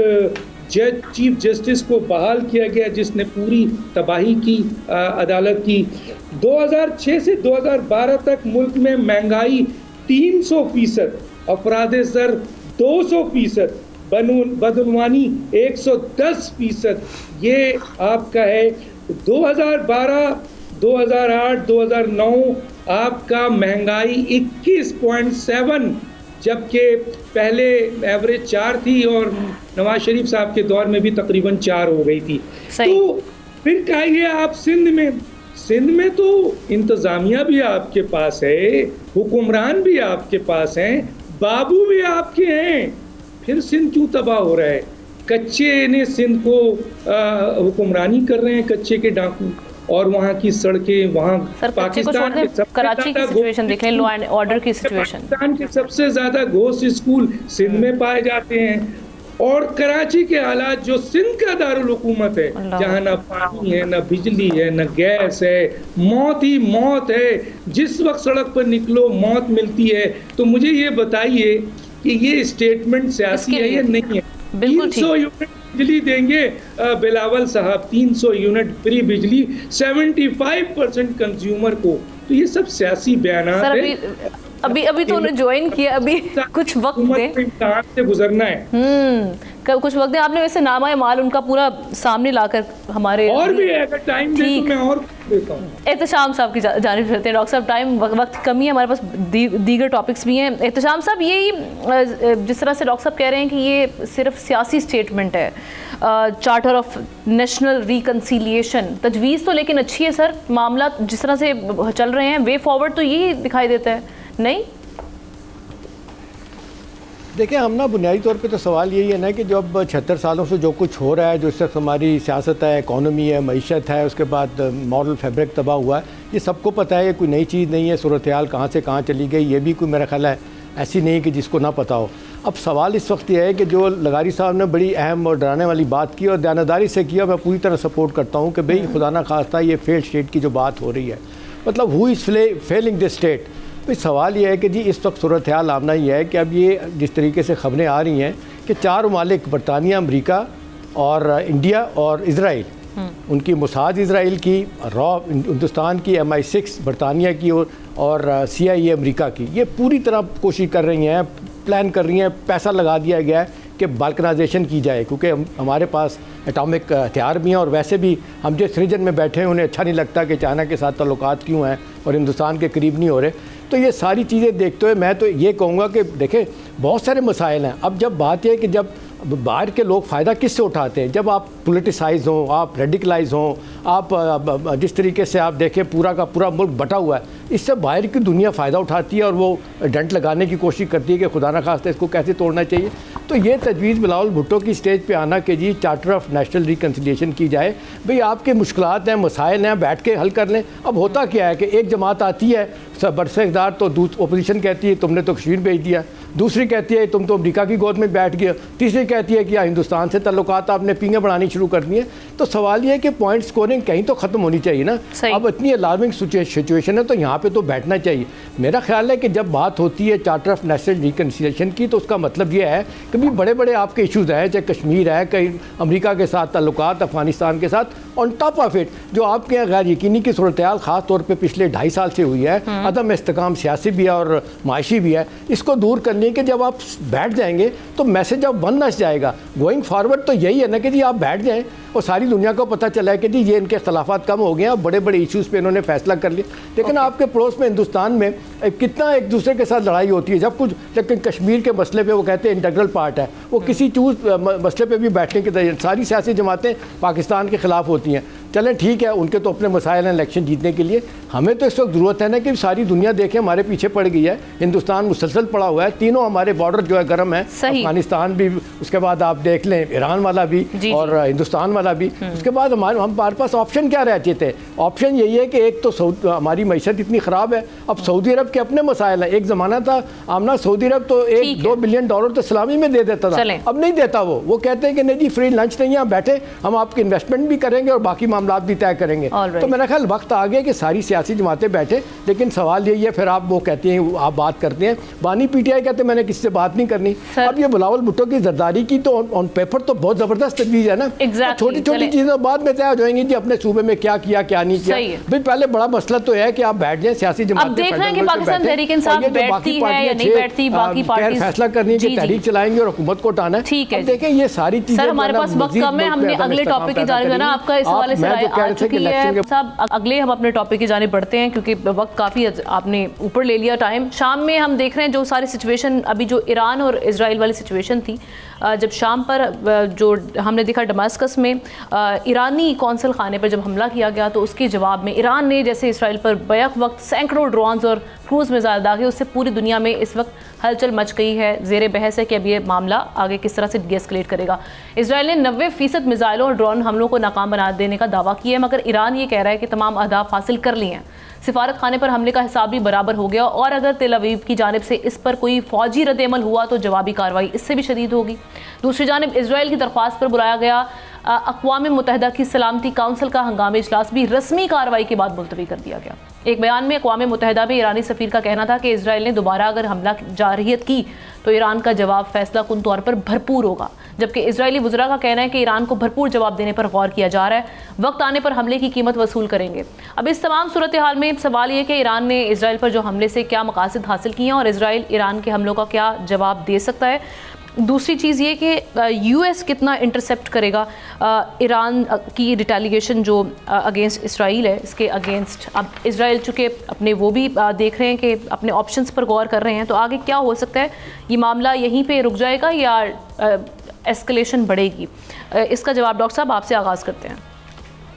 जज, चीफ जस्टिस को बहाल किया गया जिसने पूरी तबाही की अदालत की। 2006 से 2012 तक मुल्क में महंगाई 300%, अफराद-ए-ज़र 200%, बदउनवानी 110%। ये आपका है 2012, 2008, 2009 आपका महंगाई 21.7 जबकि पहले एवरेज 4 थी और नवाज शरीफ साहब के दौर में भी तकरीबन 4 हो गई थी। तो फिर कहिए आप सिंध में तो इंतजामिया भी आपके पास है, हुक्मरान भी आपके पास हैं, बाबू भी आपके हैं, फिर सिंध क्यों तबाह हो रहा है? कच्चे ने सिंध को हुक्मरानी कर रहे हैं, कच्चे के डाकू, और वहाँ की सड़कें, वहाँ पाकिस्तान के कराची की सिचुएशन देख लें, लॉ एंड ऑर्डर की सिचुएशन, पाकिस्तान के सबसे ज्यादा घोस्ट स्कूल सिंध में पाए जाते हैं। और कराची के हालात जो सिंध का दारुल हुकूमत है, जहाँ ना पानी है, ना बिजली है, ना गैस है, मौत ही मौत है, जिस वक्त सड़क पर निकलो मौत मिलती है। तो मुझे ये बताइए कि ये स्टेटमेंट सियासी है या नहीं है? 300 यूनिट बिजली देंगे बिलावल साहब, 300 यूनिट फ्री बिजली 75% कंज्यूमर को, तो ये सब सियासी बयानात है। अभी तो उन्हें ज्वाइन किया, अभी कुछ वक्त इम्तिहान से गुजरना है। कुछ वक्त आपने वैसे नामा माल उनका पूरा सामने लाकर हमारे, और भी है, अगर टाइम दे तो मैं और देता हूँ। एहतशाम साहब की जानिब चलते हैं। डॉक्टर साहब, टाइम वक्त कमी है, हमारे पास दीगर टॉपिक्स भी हैं। एहतशाम साहब, यही जिस तरह से डॉक्टर साहब कह रहे हैं कि ये सिर्फ सियासी स्टेटमेंट है, चार्टर ऑफ नेशनल रिकन्सिलिएशन, तजवीज़ तो लेकिन अच्छी है सर, मामला जिस तरह से चल रहे हैं, वे फॉरवर्ड तो यही दिखाई देता है, नहीं? देखिए, हम ना बुनियादी तौर पे तो सवाल यही है ना कि जब 76 सालों से जो कुछ हो रहा है, जो इस वक्त हमारी सियासत है, इकॉनमी है, मईशत है, उसके बाद मॉरल फैब्रिक तबाह हुआ है, ये सबको पता है, ये कोई नई चीज़ नहीं है। सूरत हाल कहाँ से कहाँ चली गई, ये भी कोई मेरा ख्याल है ऐसी नहीं कि जिसको ना पता हो। अब सवाल इस वक्त ये है कि जो लगारी साहब ने बड़ी अहम और डराने वाली बात की और दयानतदारी से किया, मैं पूरी तरह सपोर्ट करता हूँ कि भाई खुदा ना खास्ता ये फेल्ड स्टेट की जो बात हो रही है, मतलब who is failing this state. भाई सवाल ये है कि जी इस वक्त सूरत हाल आमना ही है कि अब ये जिस तरीके से खबरें आ रही हैं कि 4 ममालिक बरतानिया, अमरीका और इंडिया और इसराइल, उनकी मोसाद इसराइल की, रॉ हिंदुस्तान की, MI6 बरतानिया की और CIA अमरीका की, ये पूरी तरह कोशिश कर रही हैं, प्लान कर रही हैं, पैसा लगा दिया गया है कि बाल्कनाइजेशन की जाए, क्योंकि हमारे पास एटॉमिक हथियार भी हैं और वैसे भी हम जिस रीजन में बैठे हैं उन्हें अच्छा नहीं लगता कि चाइना के साथ ताल्लुकात क्यों हैं और हिंदुस्तान के करीब नहीं हो रहे। तो ये सारी चीज़ें देखते हुए मैं तो ये कहूँगा कि देखें, बहुत सारे मसाइल हैं। अब जब बात है कि जब बाहर के लोग फ़ायदा किससे उठाते हैं, जब आप पोलिटिसाइज हों, आप रेडिकलाइज हों, आप जिस तरीके से आप देखें पूरा का पूरा मुल्क बटा हुआ है, इससे बाहर की दुनिया फ़ायदा उठाती है और वो डंट लगाने की कोशिश करती है कि खुदा न खास्ता इसको कैसे तोड़ना चाहिए। तो ये तजवीज़ बिलावल भुट्टो की स्टेज पे आना कि जी चार्टर ऑफ नेशनल रिकन्सिलिएशन की जाए, भाई आपके मुश्किलात हैं, मसाइल हैं, बैठ के हल कर लें। अब होता क्या है कि एक जमात आती है बरसेदार, तो अपोजिशन कहती है तुमने तो कश्मीर भेज दिया, दूसरी कहती है तुम तो अमेरिका की गोद में बैठ गए, तीसरी कहती है कि हिंदुस्तान से ताल्लुकात आपने पींगे बढ़ानी शुरू कर दी है। तो सवाल ये है कि पॉइंट स्कोरिंग कहीं तो ख़त्म होनी चाहिए ना। अब इतनी अलार्मिंग सिचुएशन है तो यहाँ पे तो बैठना चाहिए। मेरा ख्याल है कि जब बात होती है चार्टर ऑफ नेशनल रिकन्सिलिएशन की, तो उसका मतलब ये है कि भी बड़े बड़े आपके इशूज़ हैं, चाहे कश्मीर है, कहीं अमेरिका के साथ ताल्लुकात, अफगानिस्तान के साथ, ऑन टॉप ऑफ इट जो आपके यहाँ गैर यकीनी की सूरत हाल ख़ास तौर पर पिछले 2.5 साल से हुई है, अदम इस्तेकाम सियासी भी है और माशी भी है, इसको दूर करने के जब आप बैठ जाएंगे तो मैसेज अब वन नस जाएगा। गोइंग फॉरवर्ड तो यही है ना कि जी आप बैठ जाएं और सारी दुनिया को पता चला है कि जी ये इनके खिलाफात कम हो गए हैं, बड़े बड़े इश्यूज़ पे इन्होंने फैसला कर लिया। लेकिन आपके पड़ोस में हिंदुस्तान में कितना एक दूसरे के साथ लड़ाई होती है जब कुछ, लेकिन कश्मीर के मसले पे वो कहते हैं इंटीग्रल पार्ट है, वो किसी चूज मसले पे भी बैठने की सारी सियासी जमातें पाकिस्तान के ख़िलाफ़ होती हैं। चलें ठीक है, उनके तो अपने मसाइल हैं इलेक्शन जीतने के लिए। हमें तो इस वक्त ज़रूरत है ना कि सारी दुनिया देखे हमारे पीछे पड़ गई है, हिंदुस्तान मुसलसल पड़ा हुआ है, तीनों हमारे बॉर्डर जो है गर्म है, अफगानिस्तान भी, उसके बाद आप देख लें ईरान वाला भी और हिंदुस्तान वाला भी। उसके बाद हमारे पास ऑप्शन क्या रहते थे? ऑप्शन यही है कि एक तो हमारी मैशत इतनी ख़राब है, अब सऊदी अरब के अपने मसाइल हैं। एक ज़माना था आमना सऊदी अरब तो 1-2 बिलियन डॉलर तो सलामी में दे देता था, अब नहीं देता। वो कहते हैं कि नहीं जी फ्री लंच नहीं, यहाँ बैठे हम आपकी इन्वेस्टमेंट भी करेंगे और बाकी मामला भी तय करेंगे। तो मेरा ख्याल वक्त आ गया कि सारी सियासी जमातें बैठे। लेकिन सवाल यही है, फिर आप वो कहते हैं, आप बात करते हैं, बानी PTI कहते हैं मैंने किसी से बात नहीं करनी। अब ये बिलावल भुट्टो की जरदारी की तो ऑन पेपर तो बहुत ज़बरदस्त तजवीज़ है ना, छोटी छोटी चीज़ें बाद में तय हो जाएंगी जी अपने सूबे में क्या किया क्या नहीं किया। भाई पहले बड़ा मसला तो है कि आप बैठ जाए सियासी जमातें फैसला करनी है, तहरीक चलाएंगे और हुकूमत को उठाना है। ठीक है, देखें ये सारी चीज़ें हमारे पास वक्त कम है, हमने अगले टॉपिक की जानिब जाना। आपका इस हवाले से राय आ चुकी है। साहब अगले हम अपने टॉपिक की जाने बढ़ते हैं क्योंकि वक्त काफ़ी आपने ऊपर ले लिया टाइम। शाम में हम देख रहे हैं जो सारी सिचुएशन अभी जो ईरान और इजराइल वाली सिचुएशन थी, जब शाम पर जो हमने देखा दमास्कस में ईरानी कौंसल खाने पर जब हमला किया गया तो उसके जवाब में ईरान ने जैसे इसराइल पर बैक वक्त सैकड़ों ड्रोन्स और क्रूज़ मिसाइल दागे, उससे पूरी दुनिया में इस वक्त हलचल मच गई है। ज़ेरे बहस है कि अब ये मामला आगे किस तरह से डीएस्केलेट करेगा। इसराइल ने 90% मिसाइलों और ड्रोन हमलों को नाकाम बना देने का दावा किया है, मगर ईरान ये कह रहा है कि तमाम अहदाफ हासिल कर लिए हैं। सिफारत खाने पर हमले का हिसाब भी बराबर हो गया और अगर तेल अवीव की जानिब से इस पर कोई फौजी रद्द-ए-अमल हुआ तो जवाबी कार्रवाई इससे भी शदीद होगी। दूसरी जानिब इसराइल की दरख्वास्त पर बुलाया गया अक़वाम मुत्तहिदा की सलामती काउंसिल का हंगामी इजलास भी रस्मी कार्रवाई के बाद मुलतवी कर दिया गया। एक बयान में अक़वाम मुत्तहिदा में ईरानी सफ़ीर का कहना था कि इसराइल ने दोबारा अगर हमला जारहियत की तो ईरान का जवाब फैसला कुन तौर पर भरपूर होगा, जबकि इजरायली वज़रा का कहना है कि ईरान को भरपूर जवाब देने पर गौर किया जा रहा है, वक्त आने पर हमले की कीमत वसूल करेंगे। अब इस तमाम सूरत हाल में सवाल ये कि ईरान ने इसराइल पर जो हमले से क्या मकासद हासिल किए हैं और इसराइल ईरान के हमलों का क्या जवाब दे सकता है। दूसरी चीज़ ये कि यूएस कितना इंटरसेप्ट करेगा ईरान की रिटेलिएशन जो अगेंस्ट इसराइल है, इसके अगेंस्ट। अब इसराइल चूँकि अपने वो भी देख रहे हैं कि अपने ऑप्शंस पर गौर कर रहे हैं, तो आगे क्या हो सकता है, ये मामला यहीं पे रुक जाएगा या एस्केलेशन बढ़ेगी? इसका जवाब डॉक्टर साहब आपसे आगाज़ करते हैं।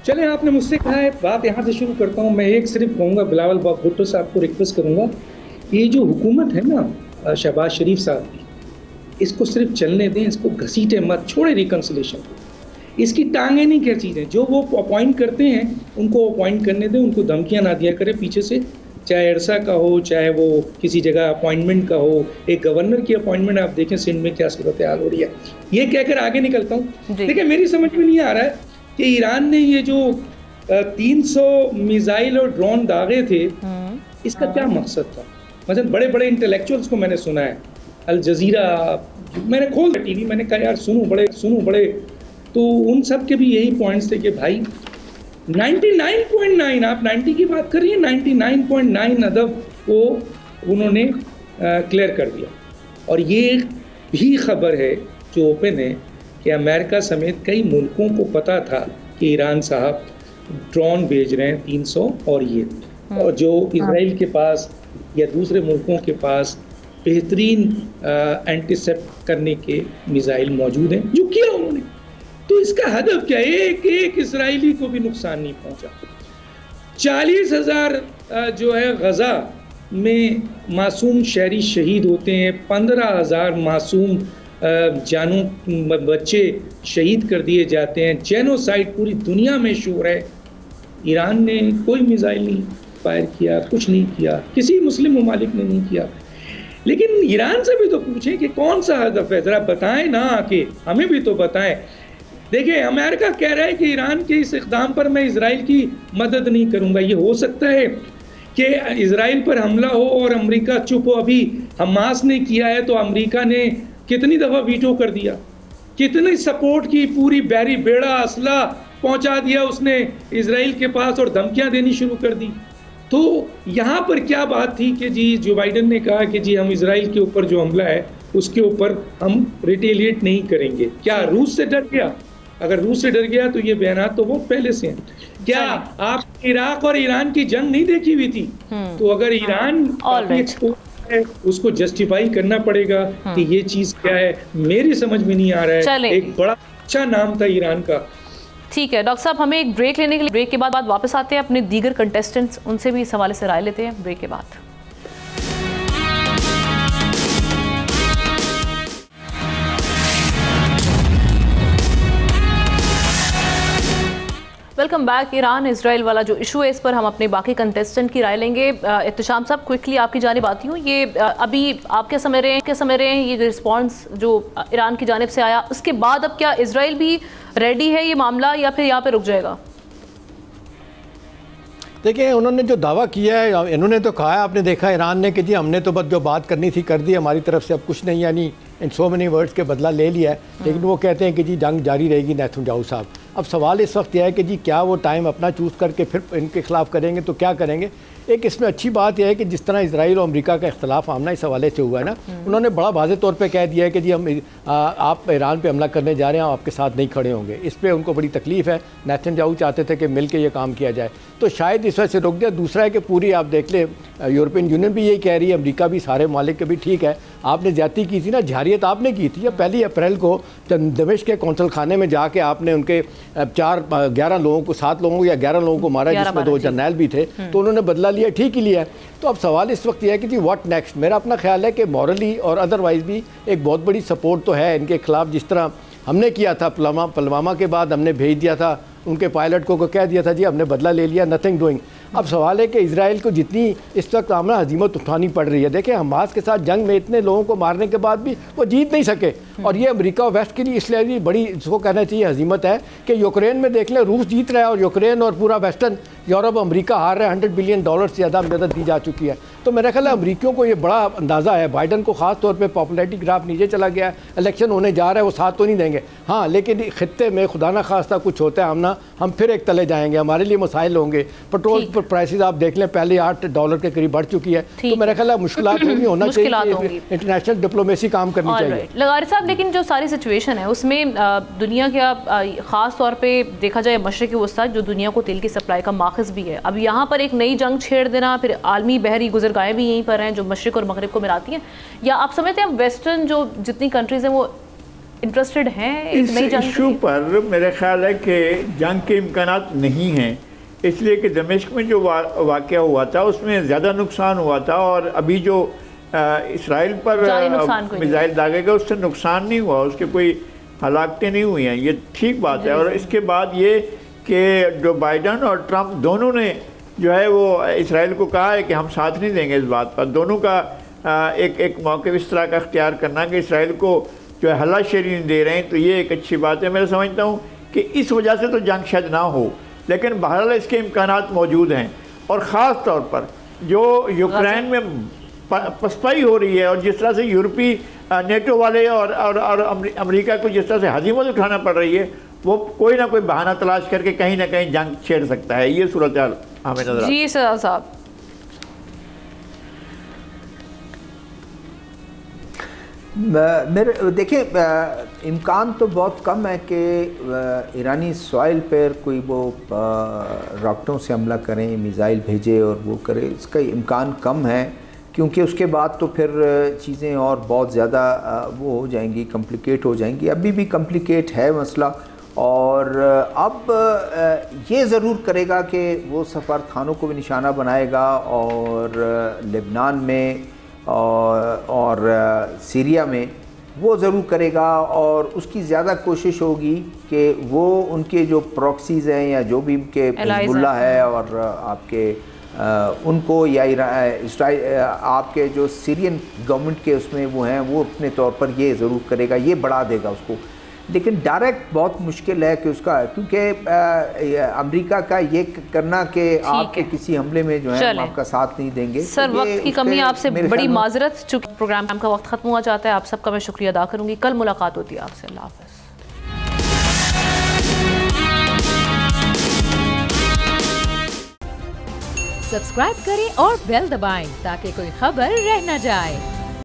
चले, आपने मुझसे कहा है, बात यहाँ से शुरू करता हूँ। मैं एक सिर्फ कहूँगा, बिलावल भुट्टो साहब को रिक्वेस्ट करूँगा, ये जो हुकूमत है ना शहबाज शरीफ साहब की, इसको सिर्फ चलने दें, इसको घसीटे मत, छोड़े रिकन्सिलेशन को। इसकी टांगें नहीं क्या चीज़ें, जो वो अपॉइंट करते हैं उनको अपॉइंट करने दें, उनको धमकियाँ ना दिया करें पीछे से, चाहे अरसा का हो, चाहे वो किसी जगह अपॉइंटमेंट का हो। एक गवर्नर की अपॉइंटमेंट आप देखें सिंध में क्या सूरत हाल हो रही है। ये कहकर आगे निकलता हूँ। देखिए, मेरी समझ में नहीं आ रहा है कि ईरान ने ये जो 300 मिसाइल और ड्रोन दागे थे, इसका क्या मकसद था। मतलब बड़े बड़े इंटेलेक्चुअल्स को मैंने सुना है, अल जजीरा, मैंने खोल दिया टीवी, मैंने कहा यार सुनूं बड़े, तो उन सब के भी यही पॉइंट्स थे कि भाई 99.9, आप 90 की बात कर रही हैं, 99.9 अदब को उन्होंने क्लियर कर दिया। और ये भी खबर है जो ओपन है कि अमेरिका समेत कई मुल्कों को पता था कि ईरान साहब ड्रोन भेज रहे हैं 300 और ये, और जो इजराइल के पास या दूसरे मुल्कों के पास बेहतरीन एंटीसेप्ट करने के मिसाइल मौजूद हैं, जो किया उन्होंने। तो इसका हदफ क्या है? एक इसराइली को भी नुकसान नहीं पहुंचा। 40,000 जो है गजा में मासूम शहरी शहीद होते हैं, 15,000 मासूम जानों बच्चे शहीद कर दिए जाते हैं, जेनोसाइड पूरी दुनिया में शोर है। ईरान ने कोई मिसाइल नहीं फायर किया, कुछ नहीं किया, किसी मुस्लिम ममालिक ने नहीं किया। लेकिन ईरान से भी तो पूछें कि कौन सा हदफ है, ज़रा बताएं ना, आके हमें भी तो बताएं। देखिए, अमेरिका कह रहा है कि ईरान के इस इक़दाम पर मैं इजराइल की मदद नहीं करूंगा। ये हो सकता है कि इजराइल पर हमला हो और अमेरिका चुप हो। अभी हमास ने किया है तो अमेरिका ने कितनी दफ़ा वीटो कर दिया, कितनी सपोर्ट की, पूरी बैरी बेड़ा असला पहुंचा दिया उसने इजराइल के पास और धमकियां देनी शुरू कर दी। तो यहाँ पर क्या बात थी कि जी जो बाइडन ने कहा कि जी हम इजराइल के ऊपर जो हमला है उसके ऊपर हम रिटेलिएट नहीं करेंगे। क्या रूस से डर गया? अगर रूस से डर गया तो ये बयान तो वो पहले से हैं। क्या आप इराक और ईरान की जंग नहीं देखी हुई थी? तो अगर ईरान है उसको जस्टिफाई करना पड़ेगा कि ये चीज क्या है। मेरी समझ में नहीं आ रहा है। एक बड़ा अच्छा नाम था ईरान का। ठीक है डॉक्टर साहब, हमें एक ब्रेक लेने के लिए, ब्रेक के बाद वापस आते हैं अपने दीगर कंटेस्टेंट्स, उनसे भी इस हवाले से राय लेते हैं ब्रेक के बाद। Welcome back. ईरान इजराइल वाला जो इशू है, इस पर हम अपने बाकी कंटेस्टेंट की राय लेंगे। इत्तिशाम साहब, क्विकली आपकी जानिब आती हूँ, ये अभी आप क्या समझ रहे हैं ये रिस्पॉन्स जो ईरान की जानिब से आया, उसके बाद अब क्या इजराइल भी रेडी है ये मामला या फिर यहाँ पे रुक जाएगा? देखिए, उन्होंने जो दावा किया है, इन्होंने तो कहा है, आपने देखा ईरान ने कि जी हमने तो बस जो बात करनी थी कर दी, हमारी तरफ से अब कुछ नहीं, यानी इन सो मेनी वर्ड्स के बदला ले लिया है। लेकिन वो कहते हैं कि जी जंग जारी रहेगी। नेतन्याहू साहब, अब सवाल इस वक्त यह है कि जी क्या वो टाइम अपना चूज़ करके फिर इनके खिलाफ़ करेंगे तो क्या करेंगे। एक इसमें अच्छी बात यह है कि जिस तरह इजराइल और अमेरिका का इख्तलाफ आमना इस हवाले से हुआ है ना, उन्होंने बड़ा वाज़े तौर पे कह दिया है कि जी हम आप ईरान पे हमला करने जा रहे हैं, आपके साथ नहीं खड़े होंगे। इस पर उनको बड़ी तकलीफ़ है। नेतन्याहू चाहते थे कि मिल के ये काम किया जाए, तो शायद इस वजह से रुक गया। दूसरा है कि पूरी आप देख लें, यूरोपियन यूनियन भी यही कह रही है, अमेरिका भी, सारे मालिक भी ठीक है, आपने ज्यादती की थी ना, जारियत आपने की थी। 1 अप्रैल को दमिश्क के कौंसल खाने में जाके आपने उनके 11 लोगों को, 7 लोगों को या 11 लोगों को मारा, जिसमें 2 जर्नैल भी थे, तो उन्होंने बदला लिया, ठीक ही लिया। तो अब सवाल इस वक्त यह है कि जी व्हाट नेक्स्ट। मेरा अपना ख्याल है कि मॉरली और अदरवाइज़ भी एक बहुत बड़ी सपोर्ट तो है इनके खिलाफ। जिस तरह हमने किया था पुलवामा के बाद, हमने भेज दिया था उनके पायलट को कह दिया था जी हमने बदला ले लिया, नथिंग डूइंग। अब सवाल है कि इजराइल को जितनी इस वक्त आमना हजीमत उठानी पड़ रही है, देखें हमास के साथ जंग में इतने लोगों को मारने के बाद भी वो जीत नहीं सके, और ये अमेरिका और वेस्ट के लिए इसलिए भी बड़ी, इसको कहना चाहिए हजीमत है कि यूक्रेन में देख लें रूस जीत रहा है और यूक्रेन और पूरा वेस्टर्न यूरोप अमेरिका हार रहा है। $100 बिलियन से ज़्यादा मदद दी जा चुकी है। तो मेरा ख्याल है अमरीकियों को ये बड़ा अंदाज़ा है। बाइडन को ख़ास तौर पर पॉपुलैरिटी ग्राफ नीचे चला गया है, इलेक्शन होने जा रहा है, वो साथ तो नहीं देंगे। हाँ, लेकिन खित्ते में खुदा ना खास्ता कुछ होता है आमना, हम फिर एक तले जाएंगे, हमारे लिए मसाइल होंगे। पेट्रोल पर प्राइसेस आप देख लें पहले $8 के करीब बढ़ चुकी है। तो मेरा ख्याल है मुश्किलात होंगी, होना चाहिए, इंटरनेशनल डिप्लोमेसी काम करनी चाहिए। लगारी साहब, लेकिन जो सारी सिचुएशन है उसमें दुनिया के ख़ास तौर पे देखा जाए मशरिक़ वस्ता जो दुनिया को तेल की सप्लाई का माखज़ भी है, अब यहाँ पर एक नई जंग छेड़ देना, फिर आलमी बहरी गुज़रगाहें भी यहीं पर हैं जो मशरिक़ और मगरिब को मिलाती हैं, या आप समझते हैं वेस्टर्न जो जितनी कंट्रीज़ हैं वो इंटरेस्टेड हैं इस इशू पर? मेरा ख्याल है कि जंग के इम्कानात नहीं हैं, इसलिए कि दमिश्क में जो वाक़या हुआ था उसमें ज़्यादा नुकसान हुआ था, और अभी जो इसराइल पर मिसाइल दागे गए उससे नुकसान नहीं हुआ, उसके कोई हलाकतें नहीं हुई हैं, ये ठीक बात है। और इसके बाद ये कि जो बाइडन और ट्रंप दोनों ने जो है वो इसराइल को कहा है कि हम साथ नहीं देंगे इस बात पर। दोनों का एक मौक़िफ़ इस तरह का इख्तियार करना कि इसराइल को जो है हल्लाशेरी नहीं दे रहे हैं, तो ये एक अच्छी बात है। मैं समझता हूँ कि इस वजह से तो जंग शायद ना हो, लेकिन बहरहाल इसके इम्कानात मौजूद हैं। और ख़ास तौर पर जो यूक्रेन में पसपाई हो रही है, और जिस तरह से यूरोपी नेटो वाले और अमेरिका को जिस तरह से हजीमत उठाना पड़ रही है, वो कोई ना कोई बहाना तलाश करके कहीं ना कहीं जंग छेड़ सकता है। ये सूरत हाल हमें नजर जी साहब। मेरे देखिए इम्कान तो बहुत कम है कि ईरानी सॉइल पर कोई वो रॉकेटों से हमला करें, मिसाइल भेजे और वो करे, इसका इम्कान कम है, क्योंकि उसके बाद तो फिर चीज़ें और बहुत ज़्यादा वो हो जाएंगी, कॉम्प्लिकेट हो जाएंगी। अभी भी कॉम्प्लिकेट है मसला, और अब ये ज़रूर करेगा कि वो सफारतखानों को भी निशाना बनाएगा, और लेबनान में और सीरिया में वो ज़रूर करेगा, और उसकी ज़्यादा कोशिश होगी कि वो उनके जो प्रॉक्सीज़ हैं या जो भी उनके हिज़्बुल्लाह है और आपके उनको या आपके जो सीरियन गवर्नमेंट के उसमें वो हैं, वो अपने तौर पर ये ज़रूर करेगा, ये बढ़ा देगा उसको। लेकिन डायरेक्ट बहुत मुश्किल है कि उसका, क्योंकि अमेरिका का ये करना कि आपके किसी हमले में जो है हम आपका साथ नहीं देंगे। सर, वक्त की कमी, आपसे बड़ी माजरत, चूँकि प्रोग्राम का वक्त खत्म हुआ जाता है, आप सबका मैं शुक्रिया अदा करूँगी। कल मुलाकात होती है आपसे। अल्लाह हाफ़िज़। सब्सक्राइब करें और बेल दबाएं ताकि कोई खबर रह न जाए।